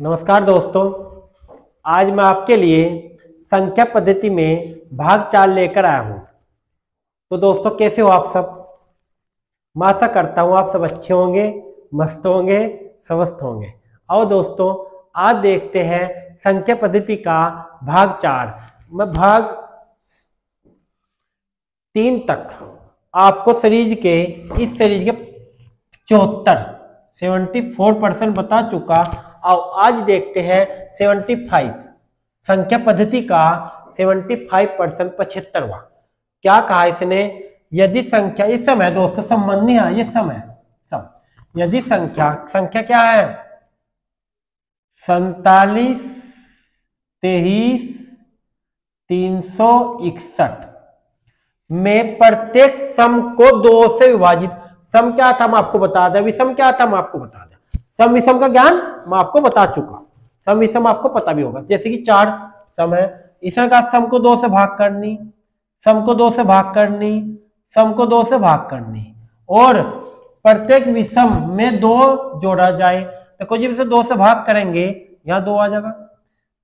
नमस्कार दोस्तों, आज मैं आपके लिए संख्या पद्धति में भाग 4 लेकर आया हूं। तो दोस्तों कैसे हो आप सब? मैं आशा करता हूं आप सब अच्छे होंगे, मस्त होंगे, स्वस्थ होंगे। आओ दोस्तों, आज देखते हैं संख्या पद्धति का भाग 4। मैं भाग 3 तक आपको सीरीज के इस सीरीज के 74% बता चुका। और आज देखते हैं 75 संख्या पद्धति का 75% 75वां। क्या कहा इसने? यदि संख्या, ये सम है दोस्तों, संबंधी है, ये सम है, सम। यदि संख्या क्या है? 47, 23, 361 में प्रत्येक सम को 2 से विभाजित। सम क्या था मैं आपको बता दें, विषम क्या था मैं आपको बता दें। सम विषम का ज्ञान मैं आपको बता चुका, सम विषम आपको पता भी होगा। जैसे कि 4 सम है, इसमें का सम को 2 से भाग करनी, सम को 2 से भाग करनी, सम को 2 से भाग करनी, और प्रत्येक विषम में 2 जोड़ा जाए। देखो जब इसे 2 से भाग करेंगे यहाँ 2 आ जाएगा,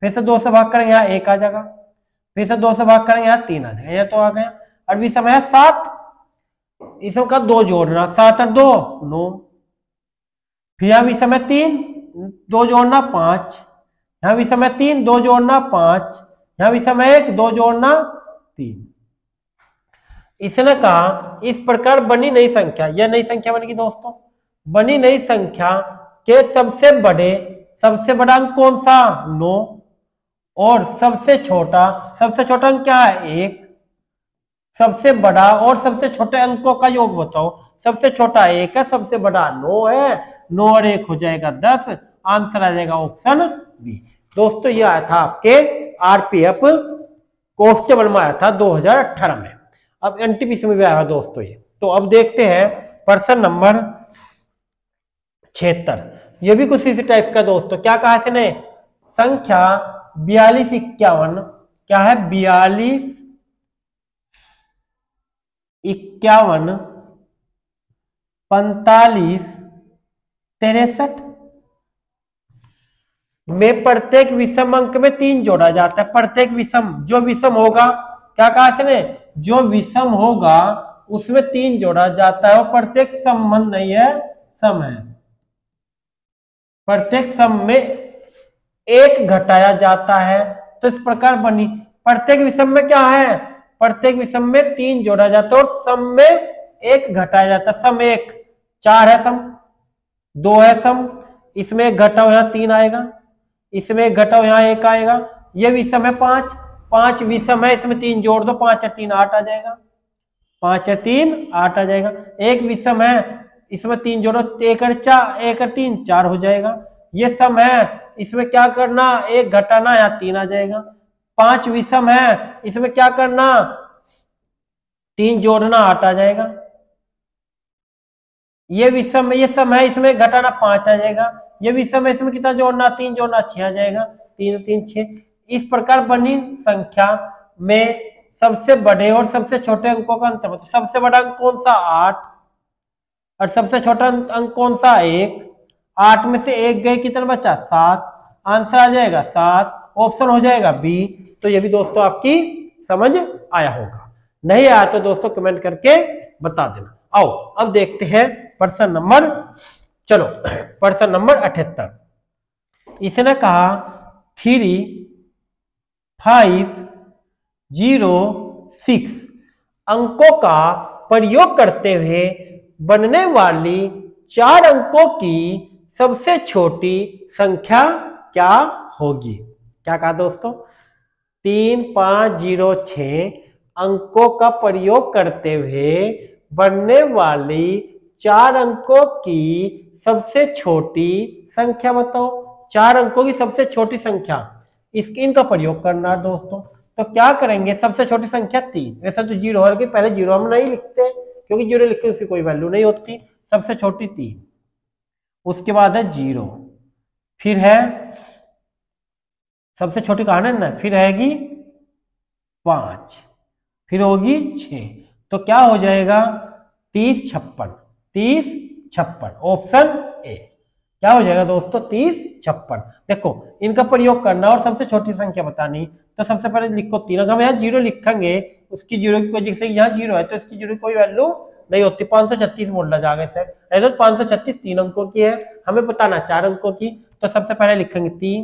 फिर से 2 से भाग करेंगे यहाँ 1 आ जाएगा, फिर से 2 से भाग करेंगे यहाँ 3 आ जाएगा, यहाँ तो आ गया। और विषम है 7, इसमें का 2 जोड़ना, 7 और 2 9। फिर यहाँ विषम है 3, 2 जोड़ना 5, यहाँ विषम है 3, 2 जोड़ना 5, यहाँ विषम है 1, 2 जोड़ना 3। इसने कहा इस प्रकार बनी नई संख्या, यह नई संख्या बनेगी दोस्तों। बनी नई संख्या के सबसे बड़ा अंक कौन सा? 9। और सबसे छोटा अंक क्या है? 1। सबसे बड़ा और सबसे छोटे अंकों का योग बताओ। सबसे छोटा 1 है, सबसे बड़ा 9 है। 9 और 1 हो जाएगा 10। आंसर आ जाएगा ऑप्शन बी। दोस्तों ये आया था आपके आरपीएफ कांस्टेबल में, आया था 2018 में। अब एनटीपीसी में भी आया दोस्तों ये। तो अब देखते हैं प्रश्न नंबर 76। ये भी कुछ इसी टाइप का दोस्तों। क्या कहा इसने? संख्या 42, 51, क्या है? 42, 51, 45, 63 में प्रत्येक विषम अंक में 3 जोड़ा जाता है। प्रत्येक विषम, जो विषम होगा, क्या कहा इसने? जो विषम होगा उसमें 3 जोड़ा जाता है। और प्रत्येक संबंध नहीं है, सम है। प्रत्येक सम में 1 घटाया जाता है। तो इस प्रकार बनी। प्रत्येक विषम में क्या है? प्रत्येक विषम में 3 जोड़ा जाता है और सम में 1 घटाया जाता है। सम 1, 4 है सम, 2 है सम, इसमें 1 घटाओ यहाँ 3 आएगा, इसमें 1 घटाओ यहाँ 1 आएगा। ये विषम है 5 विषम है, इसमें 3 जोड़ दो, 5 और 3 8 आ जाएगा, 5 और 3 8 आ जाएगा। एक विषम है, इसमें 3 जोड़ो, 1 और 3 4 हो जाएगा। ये सम है, इसमें क्या करना? 1 घटाना, यहाँ 3 आ जाएगा। 5 विषम है, इसमें क्या करना? 3 जोड़ना, 8 आ जाएगा। ये विषम, ये सम है, इसमें घटाना 5 आ जाएगा। ये विषम है, इसमें कितना जोड़ना? 3 जोड़ना, 6 आ जाएगा। 3 3 6। इस प्रकार बनी संख्या में सबसे बड़े और सबसे छोटे अंकों का अंतर बताओ। सबसे बड़ा अंक कौन सा? 8। और सबसे छोटा अंक कौन सा? 1। 8 में से 1 गए, कितना बचा? 7। आंसर आ जाएगा 7। ऑप्शन हो जाएगा बी। तो ये भी दोस्तों आपकी समझ आया होगा। नहीं आया तो दोस्तों कमेंट करके बता देना। आओ अब देखते हैं प्रश्न नंबर 78। इसने कहा 3, 5, 0, 6 अंकों का प्रयोग करते हुए बनने वाली 4 अंकों की सबसे छोटी संख्या क्या होगी? क्या कहा दोस्तों? 3, 5, 0, 6 अंकों का प्रयोग करते हुए बनने वाली 4 अंकों की सबसे छोटी संख्या बताओ। 4 अंकों की सबसे छोटी संख्या, इनका प्रयोग करना है दोस्तों। तो क्या करेंगे? सबसे छोटी संख्या 3। वैसे तो 0 है, पहले 0 हम नहीं लिखते क्योंकि 0 लिख के उसकी कोई वैल्यू नहीं होती। सबसे छोटी 3, उसके बाद है 0, फिर है सबसे छोटी कहां है ना, फिर रहेगी 5, फिर होगी 6। तो क्या हो जाएगा? 30, 56। 30, 56 ऑप्शन ए। क्या हो जाएगा दोस्तों 30 56। देखो इनका प्रयोग करना और सबसे छोटी संख्या बतानी, तो सबसे पहले लिखो 3। अगर हम यहाँ 0 लिखेंगे उसकी 0 की वजह से यहाँ 0 है तो इसकी 0 की कोई वैल्यू नहीं होती, 536 बोला जाएगा सर। ऐसे 536 3 अंकों की है, हमें बताना 4 अंकों की, तो सबसे पहले लिखेंगे 3,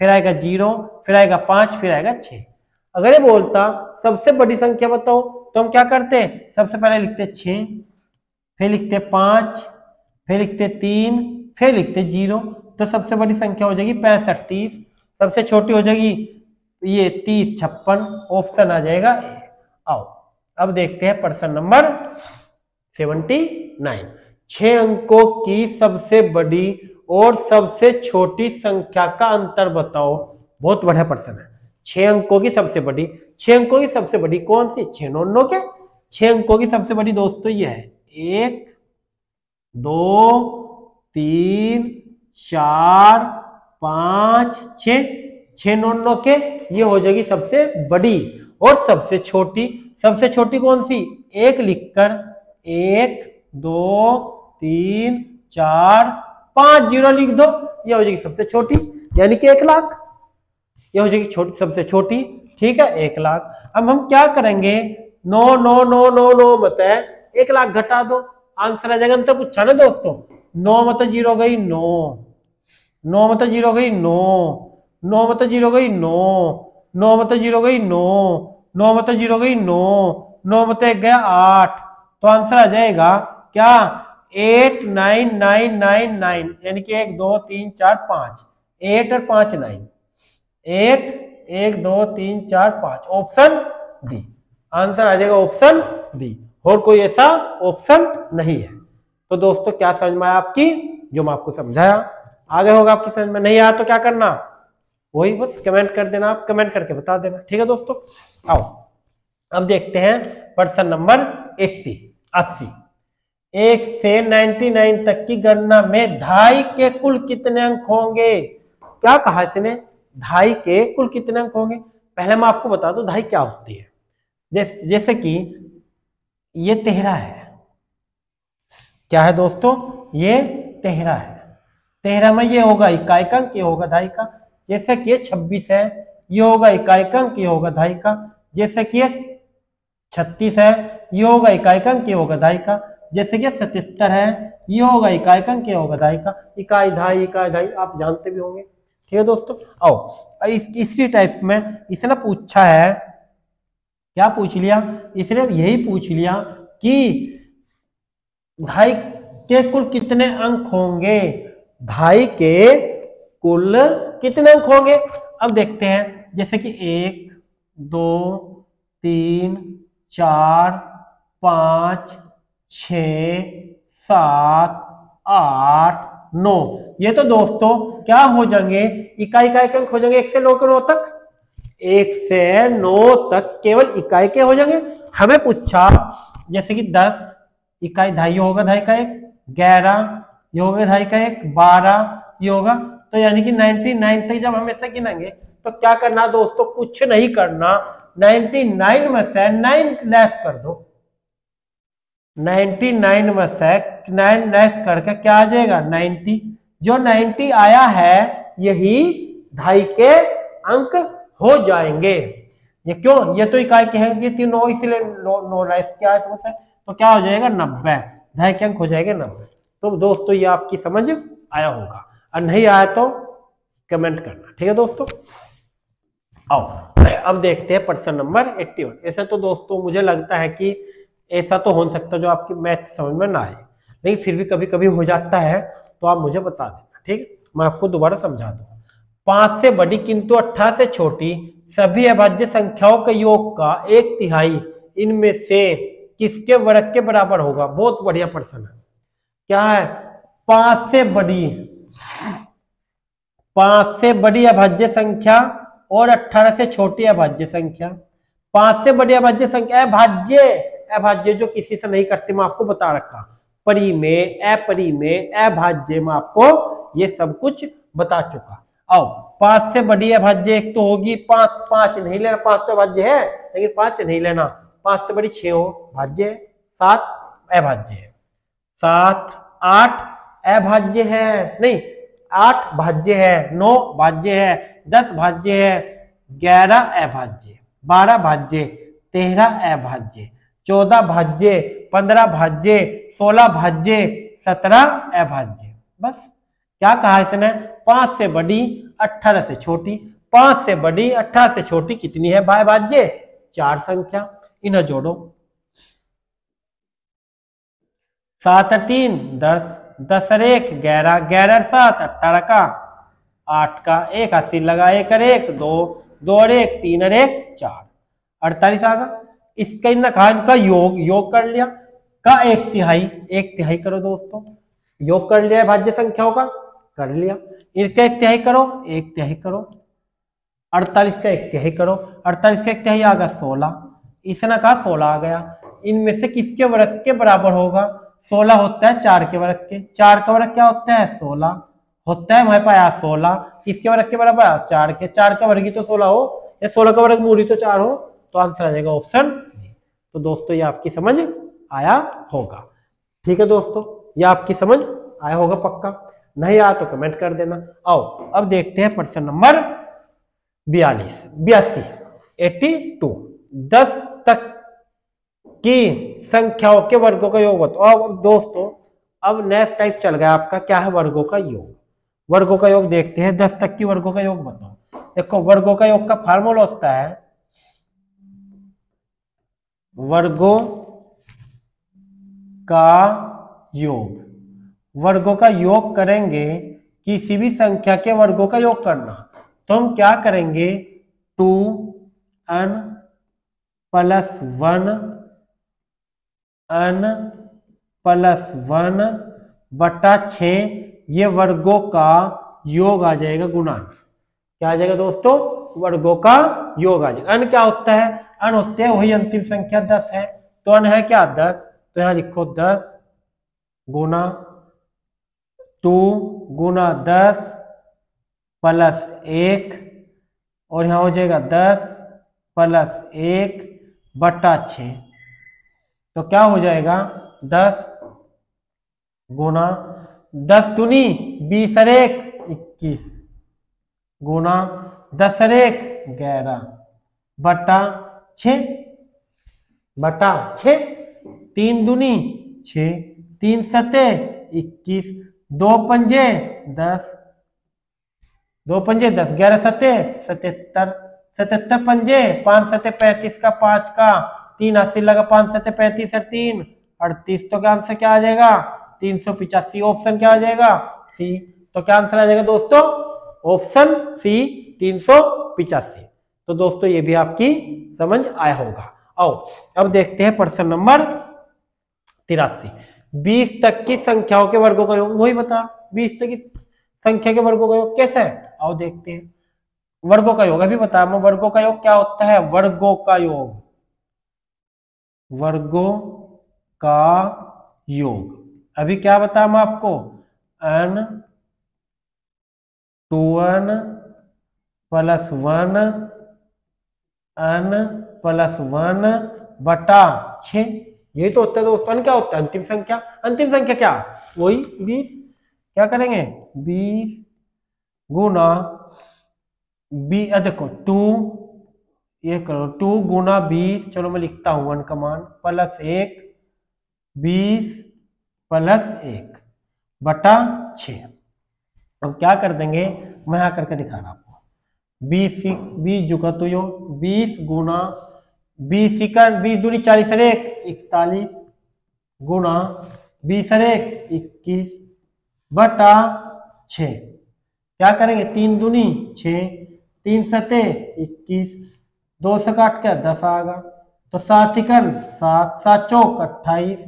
फिर आएगा 0, फिर आएगा 5, फिर आएगा 6। अगर ये बोलता सबसे बड़ी संख्या बताओ तो हम क्या करते हैं, सबसे पहले लिखते 6, फिर लिखते 5, फिर लिखते 3, फिर लिखते 0, तो सबसे बड़ी संख्या हो जाएगी 65 30, सबसे छोटी हो जाएगी ये 30 56, ऑप्शन आ जाएगा ए। आओ अब देखते हैं प्रश्न नंबर 79। 6 अंकों की सबसे बड़ी और सबसे छोटी संख्या का अंतर बताओ। बहुत बढ़िया प्रश्न है। 6 अंकों की सबसे बड़ी, 6 अंकों की सबसे बड़ी कौन सी, 6 9 के 6 अंकों की सबसे बड़ी दोस्तों ये है 1 2 3 4 5 6, 6 9 के ये हो जाएगी सबसे बड़ी। और सबसे छोटी, सबसे छोटी कौन सी, 1 लिखकर 1 2 3 4 5 0 लिख दो, ये हो जाएगी सबसे छोटी, यानी कि 1 लाख, ये हो जाएगी छोटी सबसे छोटी। ठीक है 1 लाख। अब हम क्या करेंगे, 9 9 9 9 9 मत है 1 लाख घटा दो, आंसर आ जाएगा। अंतर पूछा ना दोस्तों, 9 मत 0 गई 9, 9 मत 0 गई 9, 9 मत 0 गई 9, 9 मत 0 गई 9, 9 मत 0 गई 9, 9 मत 1 गया 8, तो आंसर आ जाएगा क्या 8 9 9 9 9, यानी कि 1 2 3 4 5, 8 और 5 9, 8 1 2 3 4 5, ऑप्शन डी आंसर आ जाएगा, ऑप्शन डी। और कोई ऐसा ऑप्शन नहीं है। तो दोस्तों क्या समझ में आया आपकी, जो मैं आपको समझाया आगे होगा आपकी समझ में, नहीं आया तो क्या करना, वही बस कमेंट कर देना, आप कमेंट करके बता देना। ठीक है दोस्तों, आओ अब देखते हैं प्रश्न नंबर 80। 1 से 99 तक की गणना में ढाई के कुल कितने अंक होंगे। क्या कहा इसने, ढाई के कुल कितने अंक होंगे। पहले मैं आपको बता दूं ढाई क्या होती है। जैसे कि ये 13 है, क्या है दोस्तों, ये 13 है, 13 में ये होगा इकाई का अंक, ये होगा ढाई का। जैसे कि ये 26 है, ये होगा इकाई का अंक, ये होगा ढाई का। जैसे कि ये 36 है, ये होगा इकाई का अंक, ये होगा ढाई का। जैसे कि 77 है, ये होगा इकाई का अंक, ये होगा ढाई का। इकाई ढाई आप जानते भी होंगे। ठीक है दोस्तों, आओ इसी टाइप में इसने पूछा है, क्या पूछ लिया इसने, यही पूछ लिया कि ढाई के कुल कितने अंक होंगे, ढाई के कुल कितने अंक होंगे। अब देखते हैं, जैसे कि 1 2 3 4 5 6 7 8 9, ये तो दोस्तों क्या हो जाएंगे, इकाई का अंक हो जाएंगे 1 से 9 तक, 1 से 9 तक केवल इकाई के हो जाएंगे। हमें पूछा जैसे कि 10 इकाई ढाई होगा, ढाई का 1, 11 ये होगा ढाई का 1, 12 ये होगा। तो यानी कि 99 तक जब हम ऐसे गिनेंगे तो क्या करना दोस्तों, कुछ नहीं करना, 99 में से 9 लेस कर दो, 99 में से 9 लेस करके क्या आ जाएगा 90। जो 90 आया है यही ढाई के अंक हो जाएंगे। ये क्यों, ये तो इकाई के हैं, ये 9 इसलिए 9 लेस क्या है, तो क्या हो जाएगा 90, ढाई के अंक हो जाएगा 90। तो दोस्तों ये आपकी समझ आया होगा, और नहीं आया तो कमेंट करना। ठीक है दोस्तों, आओ अब देखते हैं प्रश्न नंबर 81। ऐसा तो दोस्तों मुझे लगता है कि ऐसा तो हो सकता है जो आपकी मैथ समझ में ना आए, लेकिन फिर भी कभी कभी हो जाता है, तो आप मुझे बता देना। ठीक, मैं आपको दोबारा समझा दूँ। 5 से बड़ी किंतु 18 से छोटी सभी अभाज्य संख्याओं के योग का 1/3 इनमें से किसके वर्ग के बराबर होगा। बहुत बढ़िया प्रश्न है। क्या है, 5 से बड़ी अभाज्य संख्या और 18 से छोटी अभाज्य संख्या। 5 से बड़ी अभाज्य संख्या अभाज्य जो किसी से नहीं करती, मैं आपको बता रखा, परी में अपरी में अभाज्य में आपको ये सब कुछ बता चुका। आओ 5 से बड़ी अभाज्य एक तो होगी 5 नहीं लेना, 5 तो अभाज्य है लेकिन 5 नहीं लेना, 5 से बड़ी 6 हो भाज्य है, 7 अभाज्य है, 7 8 अभाज्य है, नहीं 8 भाज्य है, 9 भाज्य है, 10 भाज्य है, 11 अभाज्य, 12 भाज्य, 13 अभाज्य, 14 भाज्य, 15 भाज्य, 16 भाज्य, 17 अभाज्य। बस क्या कहा इसने, 5 से बड़ी 18 से छोटी, 5 से बड़ी 18 से छोटी कितनी है भाई भाज्य, 4 संख्या, इन्हें जोड़ो। 7 और 3 10, 10 और 1 11, 11 और 7 18 का, 8 का 1 80 लगा, 1 और 1 2, 2 और 1 3 और 1 4, 48 आ गया। इसका इनका कहा इनका योग कर लिया का 1/3, 1/3 करो दोस्तों, योग कर लिया भाज्य संख्याओं का, कर लिया। इसका 1/3 करो, 1/3 करो, 48 का 1/3 करो, 48 का 1/3 आ गया 16, इसने कहा 16 आ गया। इनमें से किसके वर्ग के बराबर होगा, 16 होता है 4 के वर्ग के, 4 का वर्ग क्या होता है 16 होता है, हमारे पास 16 किसके वर्ग के बराबर 4 के, 4 का वर्ग ही तो 16 हो, या 16 का वर्ग मूल तो 4 हो, तो आंसर आ जाएगा ऑप्शन। तो दोस्तों ये आपकी समझ आया होगा, ठीक है दोस्तों, ये आपकी समझ आया होगा पक्का, नहीं आया तो कमेंट कर देना। आओ अब देखते हैं प्रश्न नंबर 82, 82, 10 तक की संख्याओं के वर्गों का योग बताओ। अब दोस्तों अब नेक्स्ट टाइप चल गया आपका, क्या है वर्गों का योग। वर्गों का योग देखते हैं, 10 तक की वर्गों का योग बताओ। देखो वर्गों का योग का फार्मूला होता है, वर्गों का योग, वर्गों का योग करेंगे, किसी भी संख्या के वर्गों का योग करना, तो हम क्या करेंगे 2n + 1 n + 1 बटा 6, ये वर्गों का योग आ जाएगा, गुणांक क्या आ जाएगा दोस्तों, वर्गों का योग आ जाएगा। n क्या होता है, n होते हैं वही अंतिम संख्या 10 है, तो n है क्या 10, तो यहां लिखो 10 गुना 2 गुना 10 + 1, और यहां हो जाएगा 10 + 1 बटा 6, तो क्या हो जाएगा 10 गुना 10 दूनी 20 और 1 21 गुना 10 और 1 11 बटा 6 3 दूनी 6, 3 सते 21, 2 पंजे 10, 2 पंजे 10, 11 सते 77, 77 पंजे 5 सते 35 का 5 का 3 80 लगा, 5 सते 35 और 3 38, तो क्या आंसर क्या आ जाएगा 385, ऑप्शन क्या आ जाएगा सी। तो क्या आंसर आ जाएगा दोस्तों, ऑप्शन सी 385। तो दोस्तों ये भी आपकी समझ आया होगा। आओ अब देखते हैं प्रश्न नंबर 83, 20 तक की संख्याओं के वर्गों का योग, वही बता 20 तक की संख्या के वर्गों का योग कैसा है, आओ देखते हैं। वर्गों का योग अभी बता मैं, वर्गों का योग क्या होता है, वर्गों का योग, वर्गों का योग अभी क्या बताया मैं आपको, n 2n + 1 n + 1 बटा 6, यही तो होता है दोस्तों। n क्या होता है अंतिम संख्या, अंतिम संख्या क्या वही 20, क्या करेंगे 20 गुना देखो 2, ये करो 2 गुना 20, चलो मैं लिखता हूं 1 का मान +1 20 + 1 बटा 6। अब क्या कर देंगे, मैं यहां करके दिखा रहा आपको, 20 जुका तो यो 20 गुना 20 दूनी 40 और 1 41 गुना 20 और 1 21 बटा 6, क्या करेंगे 3 दूनी 6, 3 सते 21, 2 से काट के 10 आ गया, तो 7 7 7 चौक 28,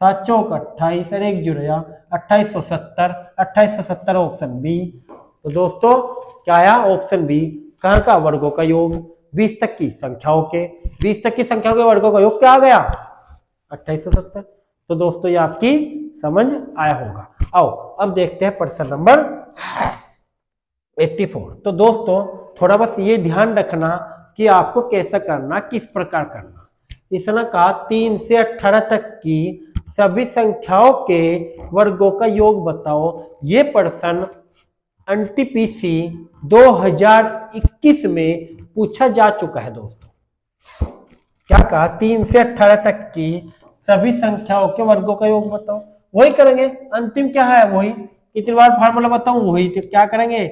7 चौक 28 और 1 जुड़ेगा 2870, 2870 ऑप्शन बी। तो दोस्तों क्या आया ऑप्शन बी, कहां का वर्गों का योग, 20 तक की संख्याओं के, 20 तक की संख्याओं के वर्गों का योग क्या आ गया 2870। तो दोस्तों ये आपकी समझ आया होगा। आओ अब देखते हैं प्रश्न नंबर 84। तो दोस्तों थोड़ा बस ये ध्यान रखना कि आपको कैसा करना, किस प्रकार करना। इसने कहा 3 से 18 तक की सभी संख्याओं के वर्गों का योग बताओ। ये प्रश्न एनटीपीसी 2021 में पूछा जा चुका है दोस्तों। क्या कहा? 3 से 18 तक की सभी संख्याओं के वर्गों का योग बताओ। वही करेंगे, अंतिम क्या है वही, कितनी बार फार्मूला बताऊं वही, तो क्या करेंगे,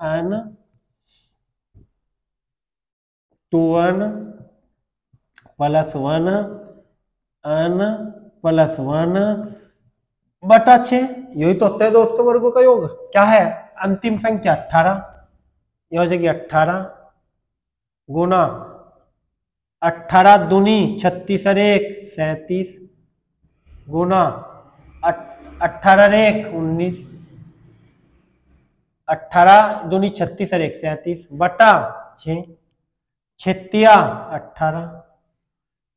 n two 1 plus 1 n plus 1 बटा 6, यही तो होता है दोस्तों वर्गों का योग। क्या है? अंतिम संख्या 18, यह हो जाएगी 18 गुना 18 दूनी 36 और 1 37 गुना 18 और 1 19, 18 दूनी 36 और 1 37 बटा 6, 6 18,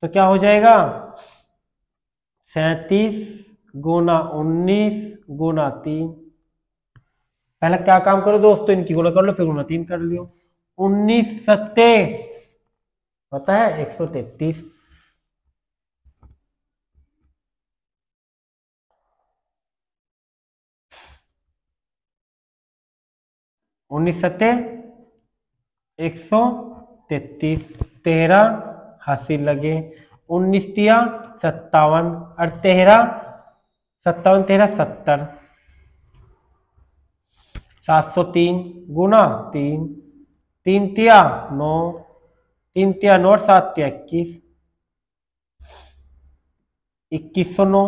तो क्या हो जाएगा 37 गुना 19 गुना 3। पहले क्या काम करो दोस्तों, इनकी गुणा कर लो, फिर गुना 3 कर लियो। 19 सत्ते होता है 133, 19 सत्ते 133, 13 हासिल लगे, 19 तिया 57 और 13 57 13 70, 703 गुना 3, 3 तिया 9, 3 तिया 9 7 तिया 21, 2109।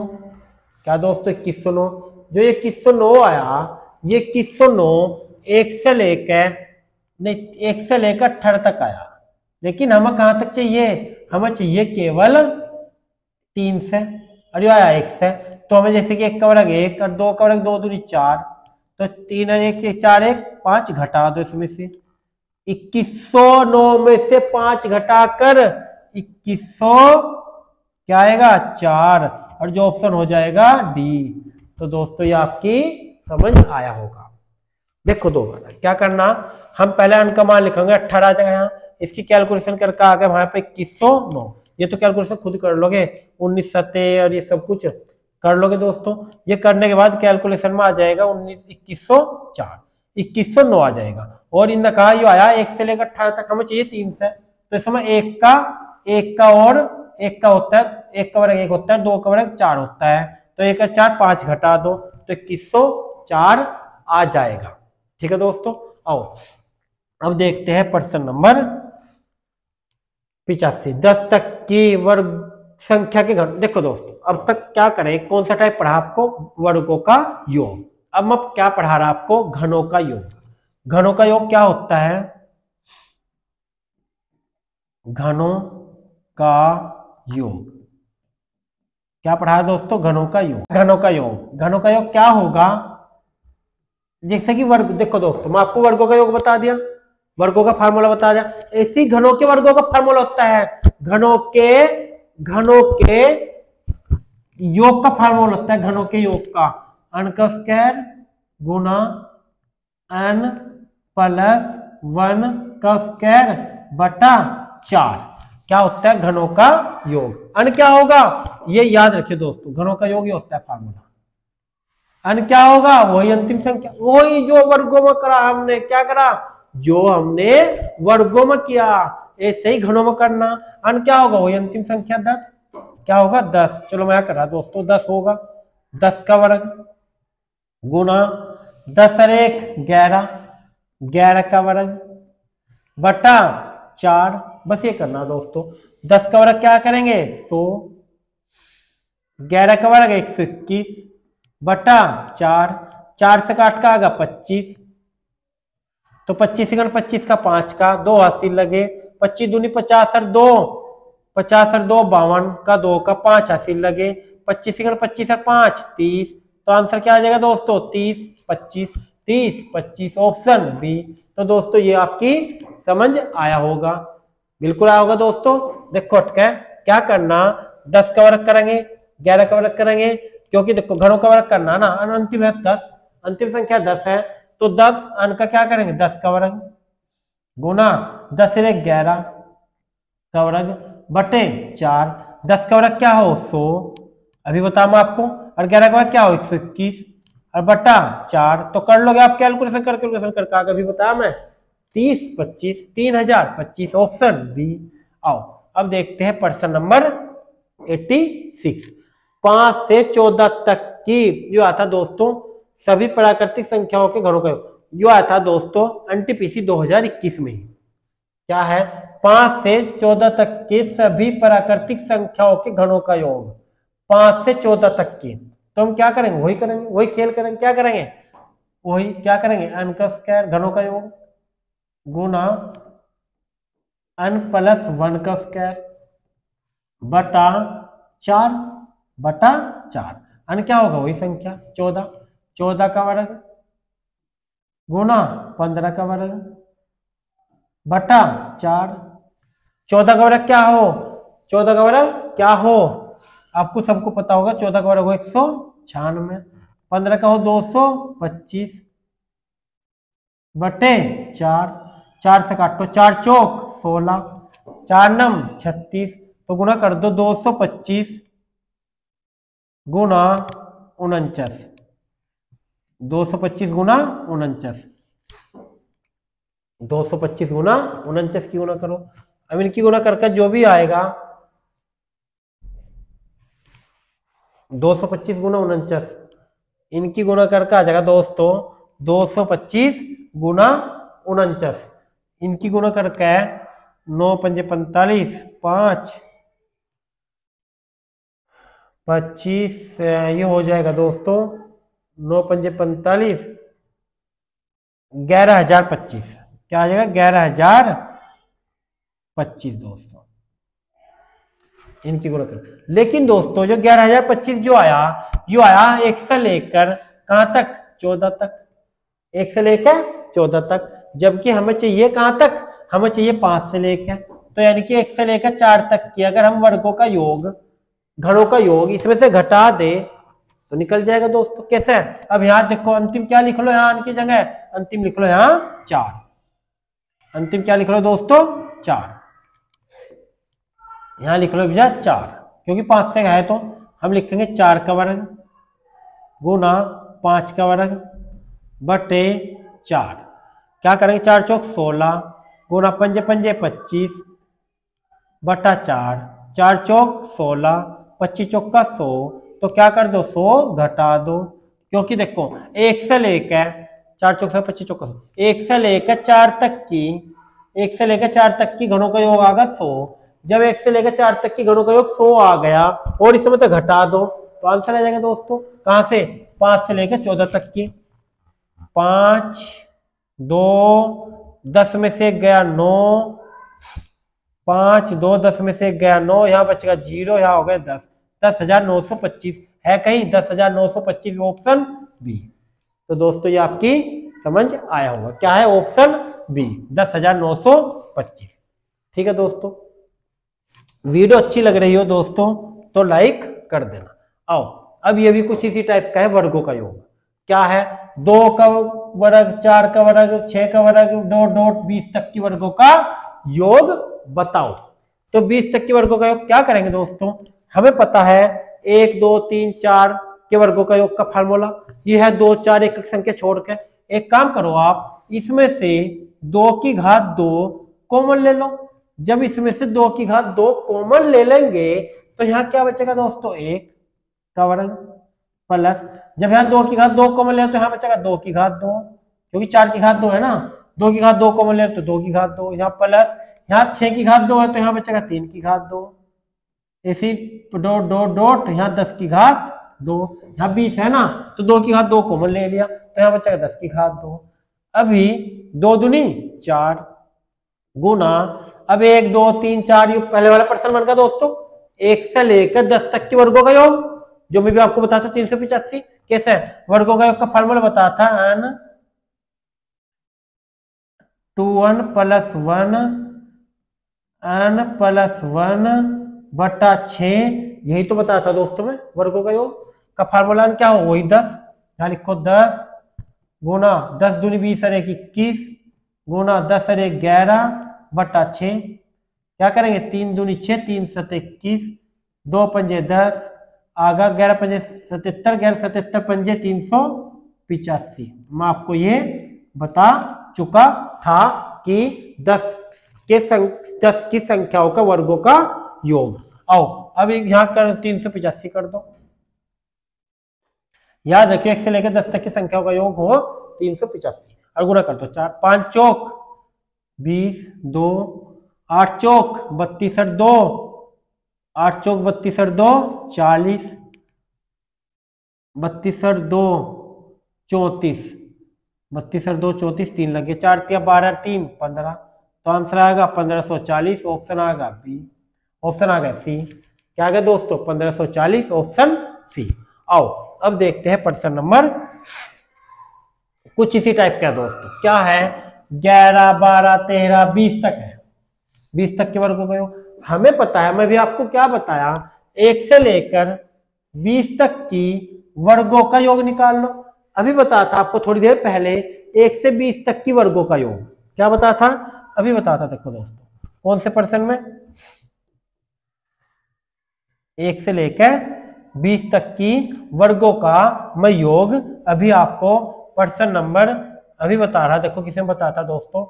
क्या दोस्तों 2109, जो ये 2109 आया, ये 2109 1 से लेकर नहीं 1 से लेकर 18 तक आया, लेकिन हमें कहां तक चाहिए, हमें चाहिए केवल 3 से, और ये आया 1 से, तो हमें जैसे कि 1 का वर्ग 1 और 2 का वर्ग 2 दूनी 4, तो 3 और 1 से 4 1 5 घटा दो इसमें से, 2109 में से 5 घटाकर 2100 क्या आएगा 4, और जो ऑप्शन हो जाएगा डी। तो दोस्तों ये आपकी समझ आया होगा। देखो दो बार क्या करना, हम पहले अंक का मान लिखेंगे 18 आ जाएगा, यहाँ इसकी कैलकुलेशन करके आ गए वहां पे 2109, ये तो कैलकुलेशन खुद कर लोगे, 19 सत्ते और ये सब कुछ कर लोगे दोस्तों। ये करने के बाद कैलकुलेशन में आ जाएगा 2104 2109 आ जाएगा, और इनने कहा ये आया 1 से लेकर 18 तक, हमें चाहिए 3 से, तो इस समय 1 का और 1 का होता है, 1 का वर्ग 1 होता है, 2 का वर्ग 4 होता है, तो 1 और 4 5 घटा दो तो 2104 आ जाएगा। ठीक है दोस्तों, आओ अब देखते हैं प्रश्न नंबर 85, 10 तक की वर्ग संख्या के घन। देखो दोस्तों अब तक क्या करें, कौन सा टाइप पढ़ा आपको, वर्गों का योग। अब मैं क्या पढ़ा रहा आपको, घनों का योग। घनों का योग क्या होता है, घनों का योग क्या पढ़ा है दोस्तों, घनों का योग। घनों का योग, घनों का योग क्या होगा, जैसे कि वर्ग, देखो दोस्तों मैं आपको वर्गों का योग बता दिया, वर्गों का फार्मूला बता दिया, ऐसी घनों के वर्गों का फार्मूला होता है, घनों के योग का फार्मूला होता है, घनों के योग का n का स्क्वायर गुना n प्लस 1 का स्क्वायर बटा 4, क्या होता है घनों का योग। n क्या होगा, ये याद रखिए दोस्तों, घनों का योग ही होता है फार्मूला। n क्या होगा, वही अंतिम संख्या, वही जो वर्गों में करा हमने, क्या करा, जो हमने वर्गों में किया ऐसे ही घनों में करना। n क्या होगा, वही अंतिम संख्या 10, क्या होगा 10, चलो मैं कर रहा दोस्तों 10 होगा, 10 का वर्ग गुना 10 और 1 11, 11 का वर्ग बटा 4, बस ये करना दोस्तों। 10 का वर्ग क्या करेंगे 100, 11 का वर्ग 121 बटा 4, 4 से काट का आगा 25, तो 25 गुना 25 का 5 का 2 हासिल लगे, 25 दूनी 50 और 2 50 और 2 52 का 2 का 5 हासिल लगे, 25 गुना 25 और 5 30, तो आंसर क्या आ जाएगा दोस्तों 30 25 30 25, ऑप्शन बी। तो दोस्तों ये आपकी समझ आया होगा, बिल्कुल आया होगा दोस्तों। देखो अटका क्या करना, 10 का वर्ग करेंगे, 11 का वर्ग करेंगे, क्योंकि देखो घनों का वर्ग करना ना, अंतिम है 10, अंतिम संख्या 10 है, तो 10 अन का क्या करेंगे 10 का वर्ग गुना 10 से 11 का वर्ग बटे 4, 10 का वर्ग क्या हो 100, अभी बताऊं मैं आपको, और 11 का वर्ग क्या हो 121, और बटा 4, तो कर लोगे आप कैलकुलेशन करके आगे भी बताया मैं 30 25 3025 ऑप्शन बी। आओ अब देखते हैं प्रश्न नंबर 86। 5 से 14 तक की जो आता दोस्तों सभी प्राकृतिक संख्याओं के घनों का योग, जो आया था दोस्तों एनटीपीसी 2021 में ही। क्या है? 5 से 14 तक के सभी प्राकृतिक संख्याओं के घनों का योग, 5 से 14 तक की। तो हम क्या करेंगे? वही करेंगे, वही खेल करेंगे। क्या करेंगे? वही क्या करेंगे? n का स्क्वायर घनों का योग गुना n प्लस 1 का स्क्वायर बटा 4 n क्या होगा? वही संख्या 14 का वर्ग गुना 15 का वर्ग बटा 4। 14 का वर्ग क्या हो? 14 का वर्ग क्या हो? आपको सबको पता होगा। 14 का वर्ग हो 196, 15 का हो 225 बटे 4 से काटो, 4 चौक 16, 4 नम 36, तो गुना कर दो 225 गुना 49, 225 गुना 49, 225 गुना 49 की गुना करो। अब इनकी गुना करके जो भी आएगा 225 गुना 49, इनकी गुना करके आ जाएगा दोस्तों 225 गुना 49, इनकी गुना करके 9 पंजे 45, 5 25 ये हो जाएगा दोस्तों 9 पंजे 45, 11,025। क्या आ जाएगा? 11,025 दोस्तों, इनकी गुणा कर। लेकिन दोस्तों जो 11,025 जो आया, यो आया 1 से लेकर कहां तक? 14 तक, 1 से लेकर 14 तक, जबकि हमें चाहिए कहां तक? हमें चाहिए 5 से लेकर, तो यानी कि 1 से लेकर 4 तक की अगर हम वर्गों का योग, घनों का योग इसमें से घटा दे तो निकल जाएगा दोस्तों। कैसे? अब यहां देखो अंतिम क्या लिख लो, यहां की जगह अंतिम लिख लो यहां 4, अंतिम क्या लिख लो दोस्तों? 4, यहां लिख लो भैया 4, क्योंकि 5 से है तो हम लिखेंगे 4 का वर्ग गुना 5 का वर्ग बटे 4। क्या करेंगे? 4 चौक 16 गुना पंजे पंजे 25 बटा 4 चौक 16, 25 चौक का 100, तो क्या कर दो 100 घटा दो, क्योंकि देखो 1 से लेकर 4 चौक 25 चौक 1 से लेकर 4 तक की, 1 से लेकर 4 तक की घनों का योग आगा 100। जब 1 से लेकर 4 तक की घनों का योग 100 आ गया और इसमें तो घटा दो तो आंसर आ जाएगा दोस्तों। कहां से? 5 से लेकर 14 तक की। 5 2 10 में से गया 9, 5 2 10 में से गया 9, यहाँ बचेगा 0, यहाँ हो गया 10, 10,925 है कहीं 10,925 ऑप्शन बी। तो दोस्तों ये आपकी समझ आया होगा, क्या है? Option B 10,925। ठीक है दोस्तों, वीडियो अच्छी लग रही हो दोस्तों तो लाइक कर देना। आओ अब ये भी कुछ इसी टाइप का है, वर्गों का योग। क्या है? 2 का वर्ग, 4 का वर्ग, 6 का वर्ग, डॉट डॉट 20 तक की वर्गों का योग बताओ। तो 20 तक के वर्गों का योग क्या करेंगे दोस्तों? हमें पता है 1 2 3 4 के वर्गों का योग का फार्मूला ये है 2 4 एक संख्या छोड़ के। एक काम करो आप, इसमें से 2 की घात 2 कॉमन ले लो। जब इसमें से 2 की घात 2 कॉमन ले लेंगे तो यहाँ क्या बचेगा दोस्तों? 1 का वर्ग प्लस, जब यहाँ 2 की घात 2 कॉमन ले तो यहाँ बचेगा 2 की घात 2, क्योंकि 4 की घात 2 है ना, 2 की घात 2 कॉमन ले तो 2 की घात 2, यहाँ प्लस, यहाँ 6 की घात 2 है तो यहाँ बचेगा 3 की घात 2, ऐसी डॉट डॉट डॉट, यहाँ 10 की घात 2, यहाँ 20 है ना तो 2 की घात 2 कॉमन ले लिया तो यहाँ बचेगा 10 की घात 2। अभी 2 दूनी 4 गुना, अब 1 2 3 4 ये पहले वाला प्रश्न बन गया दोस्तों, 1 से लेकर 10 तक के वर्गों का योग, जो मैं भी आपको बताता हूँ 385। कैसे? वर्गों का योग का फार्मूला बताया था n 2 1 प्लस 1 n प्लस 1 बटा 6, यही तो बताया था दोस्तों में वर्गों का योग का फार्मूला क्या हो? वही 10, यहाँ लिखो 10 गुना 10 दूनी 20 और 21 गुना 10 और 11 बटा 6। क्या करेंगे? 3 दूनी 6, 3 7 21, 2 पंजे 10, आगा 11 पंजे 77, 11 77 पंजे 300 मैं आपको ये बता चुका था कि 10 की संख्याओं का वर्गों का योग। आओ अब यहां कर 385 कर दो। याद रखिए 1 से लेकर 10 तक की संख्याओं का योग हो 385 और गुणा कर दो। 4 5 चौक 20, 2 8 चौक 32 और 2 8 चौक 32 और 2 40, 32 और 2 34, 32 और 2 34, 3 लगे 4 तिया 12 3 15, तो आंसर आएगा 1540। ऑप्शन आएगा बी, ऑप्शन आ गया सी। क्या आ गया दोस्तों 1540, ऑप्शन सी। आओ अब देखते हैं प्रश्न नंबर कुछ इसी टाइप का दोस्तों। क्या है 11 12 13 20 तक है, 20 तक के वर्गों का योग हमें पता है। मैं भी आपको क्या बताया 1 से लेकर 20 तक की वर्गों का योग निकाल लो। अभी बताया था आपको थोड़ी देर पहले 1 से 20 तक की वर्गों का योग। क्या बताया था अभी बताया था, देखो दोस्तों कौन से प्रश्न में 1 से लेकर 20 तक की वर्गों का मैं योग अभी आपको प्रश्न नंबर अभी बता रहा। देखो किसे बताया था दोस्तों,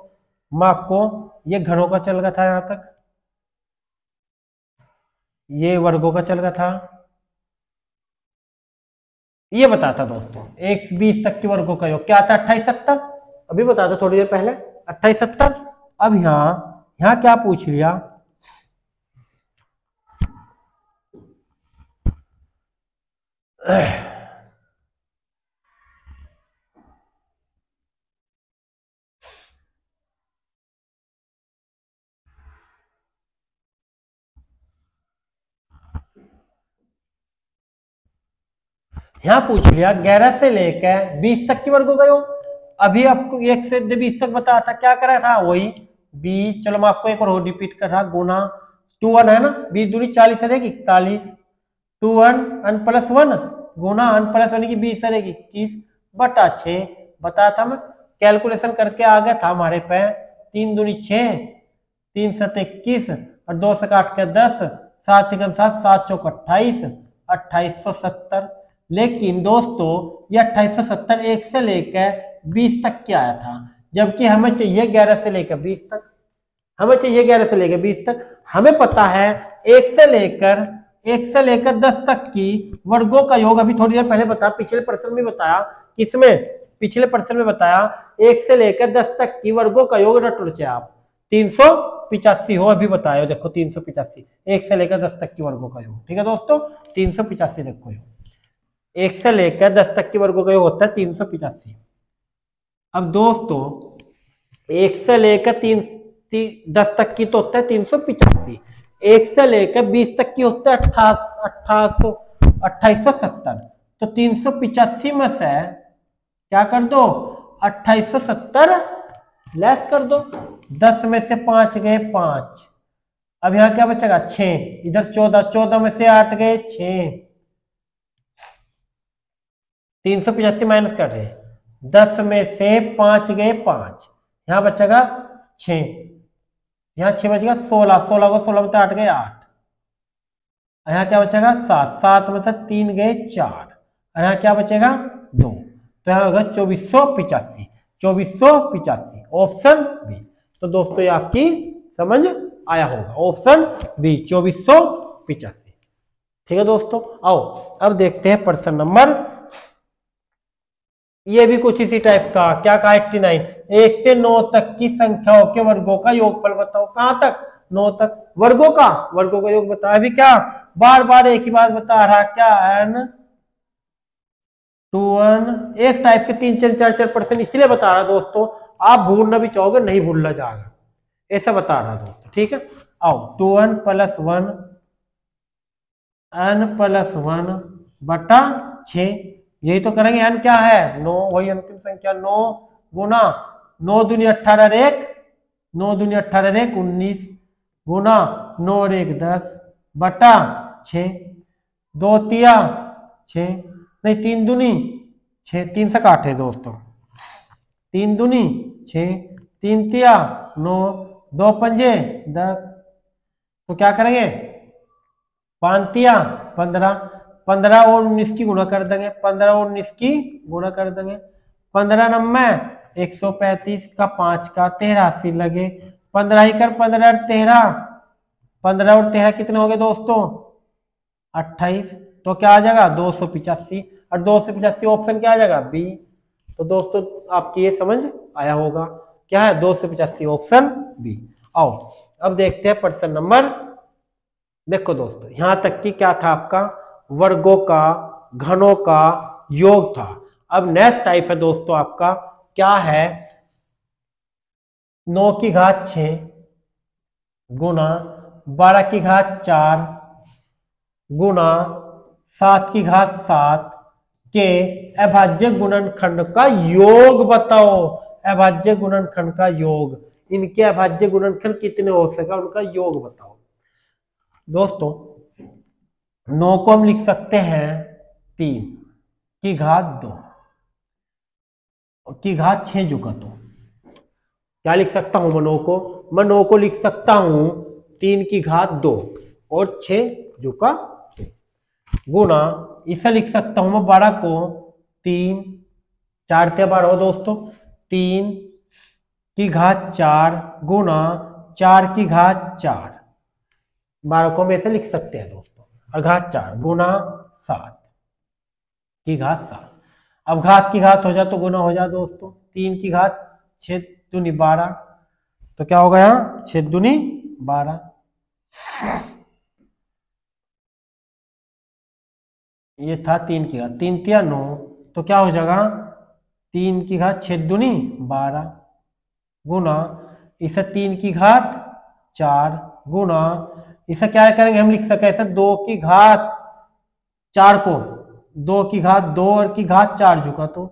मैं आपको ये घरों का चल रहा था, यहां तक ये वर्गों का चल रहा था, ये बताया था दोस्तों 1 से 20 तक के वर्गों का योग क्या आता है 28 70। अभी बताया था थोड़ी देर पहले 28 70। अब यहां क्या पूछ लिया यहां पूछ लिया 11 से लेकर 20 तक के वर्गों का योग। अभी आपको 1 से 20 तक बताया था, क्या करा था वही 20। चलो मैं आपको एक और रिपीट कर रहा, गुना 2 1 है ना, 20 दूनी 40 रहेगी 41, 2 1 अन प्लस 1 गुना अन प्लस 1 की 20 रहेगी 21 बटा 6। बताया था मैं, कैलकुलेशन करके आ गया था हमारे पे 3 दूनी 6, 3 7 21 और 2 से काट के 10, 7 7 7 चौक 28, 2870। लेकिन दोस्तों ये 2870 1 से लेकर 20 तक क्या आया था, जबकि हमें चाहिए 11 से लेकर 20 तक। हमें चाहिए 11 से लेकर 20 तक। हमें पता है 1 से लेकर 10 तक की वर्गों का योग अभी थोड़ी देर पहले बताया, पिछले प्रश्न में बताया। किसमें पिछले प्रश्न में बताया 1 से लेकर 10 तक की वर्गों का योग रट लो आप 385 हो। अभी बताया देखो 385 1 से लेकर 10 तक की वर्गों का योग। ठीक है दोस्तों 385 देखो 1 से लेकर 10 तक के वर्गों का योग होता है 385। अब दोस्तों 1 से लेकर 10 तक की तो होता है 385, 1 से लेकर 20 तक की होता है 2870। तो 385 में से क्या कर दो 2870 लेस कर दो, 10 में से 5 गए 5। अब यहां क्या बचेगा 6, इधर 14, 14 में से 8 गए 6, 385 माइनस कर रहे हैं, 10 में से 5 गए 5, यहां बचेगा 6, यहां 6 बचेगा 16, 16 को 16 में 8 गए 8, यहां क्या बचेगा 7, 7 में से 3 गए 4, यहां क्या बचेगा 2, तो यहां होगा 2485, 2485 ऑप्शन बी। तो दोस्तों ये आपकी समझ आया होगा, ऑप्शन बी 2485। ठीक है दोस्तों, आओ अब देखते हैं प्रश्न नंबर, ये भी कुछ इसी टाइप का। क्या कहा 89 1 से 9 तक की संख्याओं के वर्गों का योगफल बताओ। कहां तक 9 तक वर्गों का योग बताया। अभी क्या बार बार एक ही बात बता रहा, क्या n 2 1 एक टाइप के 3 4 4 परसेंट इसलिए बता रहा दोस्तों, आप भूलना भी चाहोगे नहीं भूलना जाएगा, ऐसा बता रहा दोस्तों। ठीक है आओ 2 1 प्लस 1 n प्लस 1 बटा 6, यही तो करेंगे। n क्या है 9, वही अंतिम संख्या 9 गुना 9 दूनी 18 1, 9 दूनी 18 1 19 गुना 9 और 1 10 बटा 6, 2 तिया 6 नहीं 3 दूनी 6, 3 से काटे दोस्तों, 3 दूनी 6, 3 तिया 9, 2 पंजे 10, तो क्या करेंगे 5 तिया 15, 15 और 19 की गुणा कर देंगे, 15 और 19 की गुणा कर देंगे, 15 9 135 का 5 का 83 लगे, 15 ही कर 15 और 13, 15 और 13 कितने हो गए दोस्तों 28, तो क्या आ जाएगा 285, और 285 ऑप्शन क्या आ जाएगा बी। तो दोस्तों आपकी ये समझ आया होगा, क्या है 285 ऑप्शन बी। आओ अब देखते हैं प्रश्न नंबर, देखो दोस्तों यहां तक की क्या था आपका वर्गों का घनों का योग था। अब नेक्स्ट टाइप है दोस्तों आपका क्या है 9 की घात 6 गुना 12 की घात 4 गुना 7 की घात 7 के अभाज्य गुणनखंड का योग बताओ। अभाज्य गुणनखंड का योग, इनके अभाज्य गुणनखंड कितने हो सका उनका योग बताओ। दोस्तों 9 को हम लिख सकते हैं 3 की घात 2 की घात 6 जुका, तो क्या लिख सकता हूं मैं 9 को लिख सकता हूं 3 की घात 2 और 6 जुका गुना इसे लिख सकता हूं मैं 12 को 3 4 ते 12 हो दोस्तों 3 की घात 4 गुना 4 की घात 4, 12 को हम ऐसे लिख सकते हैं दोस्तों, और घात 4 गुना 7 की घात 7। अब घात की घात हो जाए तो गुना हो जाए दोस्तों, 3 की घात 6 दूनी 12, तो क्या होगा यहाँ 6 दूनी 12, ये था 3 की घात 3 तिया 9, तो क्या हो जाएगा 3 की घात 6 दूनी 12 गुना इसे 3 की घात 4 गुना इसे क्या करेंगे हम लिख सके ऐसे 2 की घात 4 को 2 की घात 2 और की घात 4 जुका, तो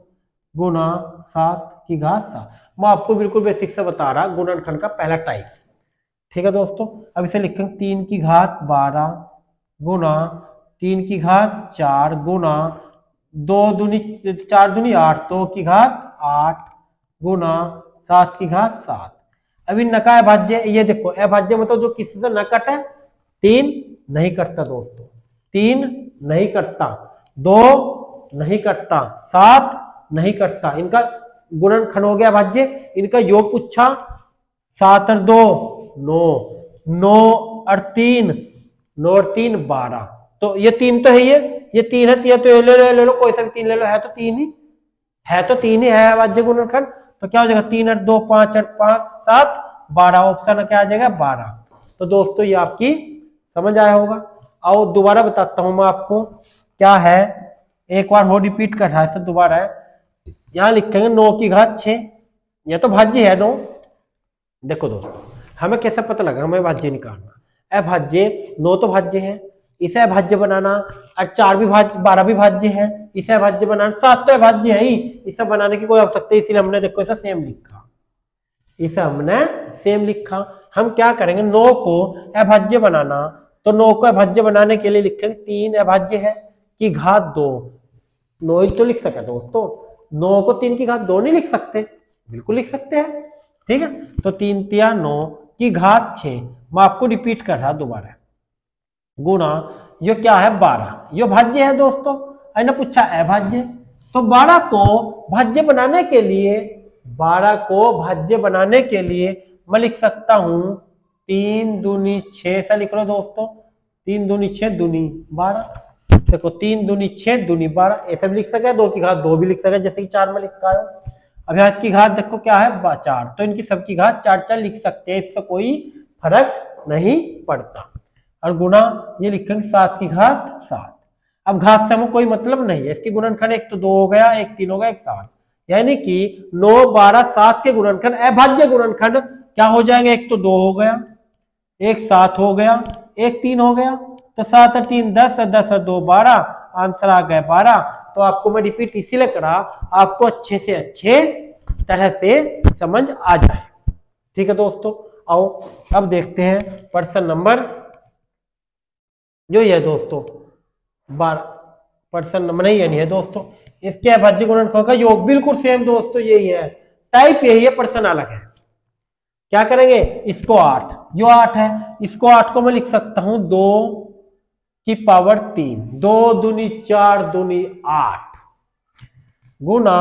गुना 7 की घात 7। मैं आपको बिल्कुल बेसिक से बता रहा गुणनखंड का पहला टाइप, ठीक है दोस्तों। अब इसे लिखेंगे 3 की घात 12 गुना 3 की घात 4 गुना 2 दूनी 4 दूनी 8, 2 की घात 8 गुना 7 की घात 7। अभी नका अभाज्य, ये देखो अभाज्य मतलब जो किसी से न कटे, 3 नहीं कटता दोस्तों, 3 नहीं कटता, 2 नहीं कटता, 7 नहीं कटता, इनका गुणनखंड हो गया अभाज्य। इनका योग पूछा 7 और 2 9, 9 और 3 9 और 3 12, तो ये 3 तो है, ये 3 है, तो ये ले लो कोई सा भी 3 ले लो, है तो 3 ही है अभाज्य गुणनखंड। तो क्या हो जाएगा 3 और 2 5 और 5 7 12, ऑप्शन क्या आ जाएगा 12। तो दोस्तों ये आपकी समझ आया होगा। आओ दोबारा बताता हूं मैं आपको क्या है, एक बार वो रिपीट कर रहा है सर दोबारा है। यहां लिखेंगे 9 की घात 6, यह तो भाज्य है 9। देखो दोस्तों हमें कैसा पता लगा, हमें भाज्य निकालना। अभाज्य 9 तो भाज्य है, इसे अभाज्य बनाना, और 4 भी भाज्य 12 भी भाज्य है, इसे अभाज्य बनाना, 7 तो अभाज्य है ही, इसे बनाने की कोई आवश्यकता है, इसीलिए हमने देखो इसे सेम लिखा, इसे हमने सेम लिखा। हम क्या करेंगे 9 को अभाज्य बनाना, तो 9 को अभाज्य बनाने के लिए लिखेंगे 3 अभाज्य है की घात 2, 9 ही तो लिख सके दोस्तों, 9 को 3 की घात 2 नहीं लिख सकते, बिल्कुल लिख सकते हैं, ठीक है। तो 3 तिया 9 की घात 6, मैं आपको रिपीट कर रहा दोबारा, गुना ये क्या है 12, ये भाज्य है दोस्तों, है ना, पूछा अभाज्य। तो 12 को भाज्य बनाने के लिए, 12 को भाज्य बनाने के लिए मैं लिख सकता हूं 3 दूनी 6, ऐसा लिख लो दोस्तों, 3 दूनी 6 दूनी 12, देखो 3 दूनी 6 दूनी 12, ऐसे भी लिख सके, 2 की घात 2 भी लिख सके, जैसे कि 4 में लिखा है। अब यहाँ इसकी घात देखो क्या है 4, तो इनकी सबकी घात 4 लिख सकते हैं, इससे कोई फर्क नहीं पड़ता। और गुना ये लिखेंगे 7 की घात 7। अब घात से हमें कोई मतलब नहीं है, इसकी गुणनखंड एक तो 2 हो गया, एक 3 हो गया, एक 7, यानी कि 9 12 7 के गुणनखंड अभाज्य गुणनखंड क्या हो जाएंगे, एक तो 2 हो गया, एक 7 हो गया, एक 3 हो गया, तो 7 और 3 10, 10 और 2 12, आंसर आ गया 12। तो आपको मैं रिपीट इसीलिए करा, आपको अच्छे से अच्छे तरह से समझ आ जाए, ठीक है दोस्तों। आओ अब देखते हैं प्रश्न नंबर जो ये है दोस्तों 12, प्रश्न नंबर नहीं है दोस्तों, इसके अभाज्य गुणनखंड का योग बिल्कुल सेम दोस्तों यही है, टाइप यही है, प्रश्न अलग है। क्या करेंगे, इसको 8, यो 8 है, इसको 8 को मैं लिख सकता हूं 2 की पावर 3, 2 दूनी 4 दूनी 8 गुना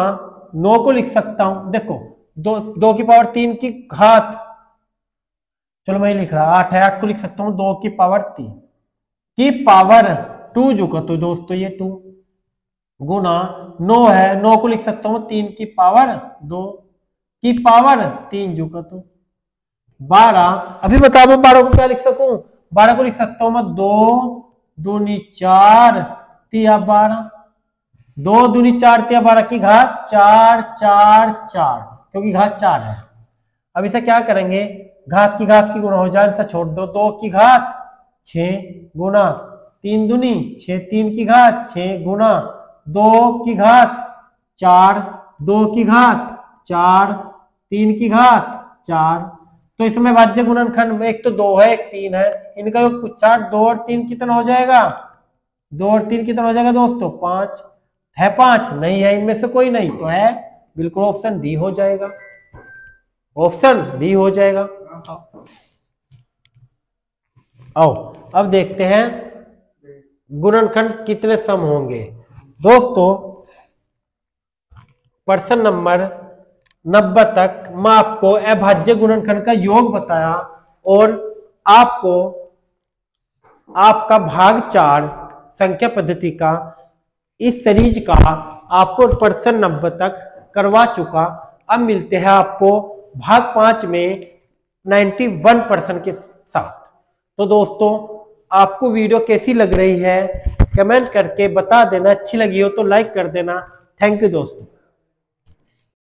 9 को लिख सकता हूं, देखो 2 की पावर 3 की घात, चलो मैं लिख रहा 8 है, 8 को लिख सकता हूं 2 की पावर 3 की पावर 2 जो का तो दोस्तों ये 2 गुना 9 है, 9 को लिख सकता हूं 3 की पावर 2 की पावर 3 जो का तो 12। अभी बताओ मैं 12 को क्या लिख सकूं, 12 को लिख सकता हूं मैं 2 दूनी 4 तिया 12, 2 दूनी 4 तिया 12 की घात 4 4 4, क्योंकि घात 4 है। अब इसे क्या करेंगे, घात की गुणा हो जाए, इसे छोड़ दो, 2 की घात 6 गुना 3 दूनी 6, 3 की घात 6 गुना 2 की घात 4, 2 की घात 4, 3 की घात 4। तो इसमें भाज्य गुणनखंड में एक तो 2 है एक 3 है, इनका योग 4, 2 और 3 कितना हो जाएगा, 2 और 3 कितना हो जाएगा दोस्तों 5 है, 5 नहीं है इनमें से कोई नहीं, तो है बिल्कुल ऑप्शन डी हो जाएगा, ऑप्शन डी हो जाएगा। आओ अब देखते हैं गुणनखंड कितने सम होंगे। दोस्तों प्रश्न नंबर 90 तक मैं आपको अभाज्य गुणनखंड का योग बताया और आपको आपका भाग 4 संख्या पद्धति का इस सीरीज का आपको प्रश्न 90 तक करवा चुका। अब मिलते हैं आपको भाग 5 में 91% के साथ। तो दोस्तों आपको वीडियो कैसी लग रही है कमेंट करके बता देना, अच्छी लगी हो तो लाइक कर देना। थैंक यू दोस्तों।